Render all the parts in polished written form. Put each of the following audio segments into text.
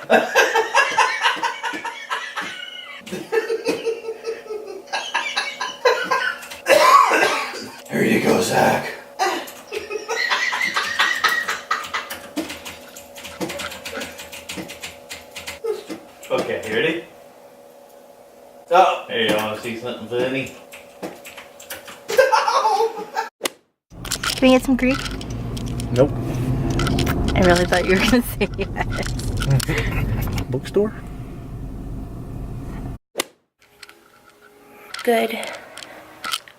Here you go, Zach. Okay, you ready? Oh, here you want to see something funny? Can we get some Greek? Nope. I really thought you were gonna say yes. Bookstore? Good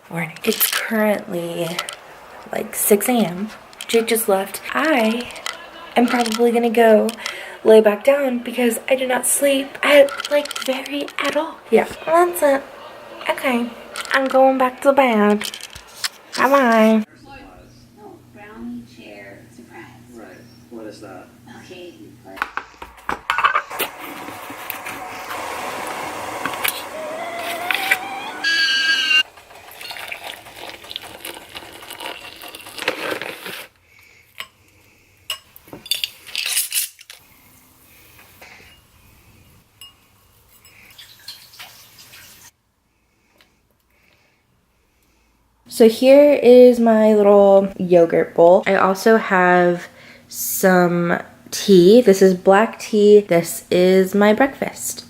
morning. It's currently like 6 a.m. Jake just left. I am probably gonna go lay back down because I did not sleep at all. Yeah, that's it. Okay, I'm going back to bed. Bye-bye. No, brownie chair surprise. Right. What is that? Okay, you put. So here is my little yogurt bowl. I also have some tea. This is black tea. This is my breakfast.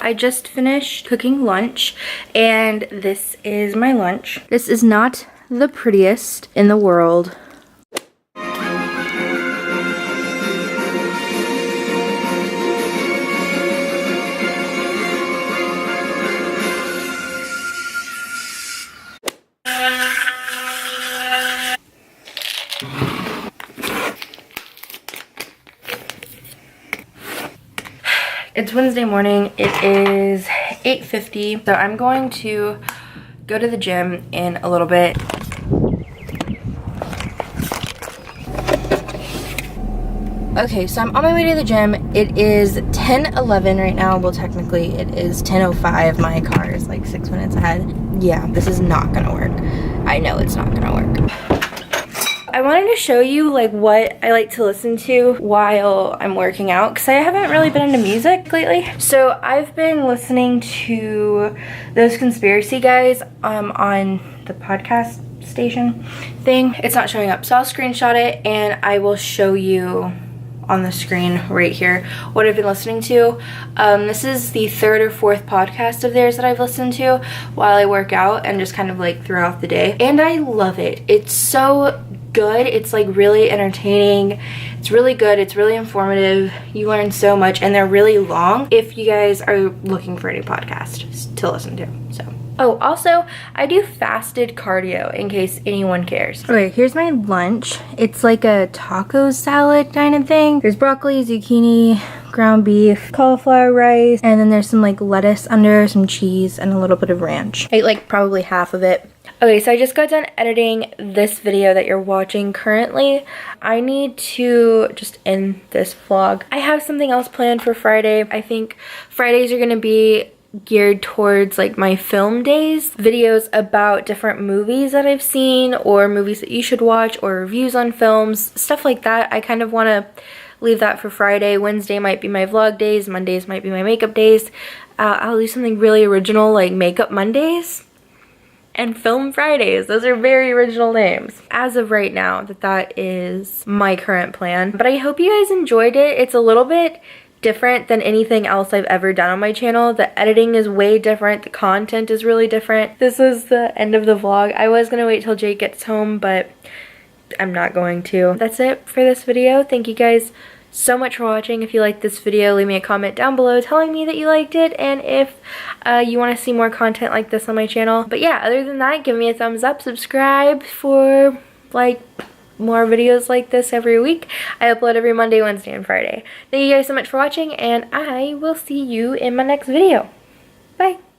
I just finished cooking lunch and this is my lunch. This is not the prettiest in the world. It's Wednesday morning. It is 8:50. So I'm going to go to the gym in a little bit. Okay, so I'm on my way to the gym. It is 10:11 right now. Well, technically it is 10:05. My car is like 6 minutes ahead. Yeah, this is not gonna work. I know it's not gonna work. I wanted to show you like what I like to listen to while I'm working out because I haven't really been into music lately. So I've been listening to those conspiracy guys on the podcast station thing. It's not showing up, so I'll screenshot it and I will show you on the screen right here what I've been listening to. This is the 3rd or 4th podcast of theirs that I've listened to while I work out and just kind of like throughout the day, and I love it. It's so good. It's like really entertaining. It's really good. It's really informative. You learn so much, and they're really long if you guys are looking for any podcast to listen to. So oh, also I do fasted cardio in case anyone cares. Okay, here's my lunch. It's like a taco salad kind of thing. There's broccoli, zucchini, ground beef, cauliflower rice, and then there's some like lettuce under, some cheese, and a little bit of ranch. I ate like probably half of it. Okay, so I just got done editing this video that you're watching currently. I need to just end this vlog. I have something else planned for Friday. I think Fridays are gonna be geared towards like my film days, videos about different movies that I've seen or movies that you should watch or reviews on films, stuff like that. I kind of want to leave that for Friday. Wednesday might be my vlog days, Mondays might be my makeup days. I'll do something really original like Makeup Mondays and Film Fridays. Those are very original names. As of right now, that is my current plan. But I hope you guys enjoyed it. It's a little bit different than anything else I've ever done on my channel. The editing is way different. The content is really different. This is the end of the vlog. I was gonna wait till Jake gets home, but I'm not going to. That's it for this video. Thank you guys so much for watching. If you liked this video, leave me a comment down below telling me that you liked it and if you want to see more content like this on my channel. But yeah, other than that, give me a thumbs up, subscribe for like more videos like this every week. I upload every Monday, Wednesday, and Friday. Thank you guys so much for watching, and I will see you in my next video. Bye!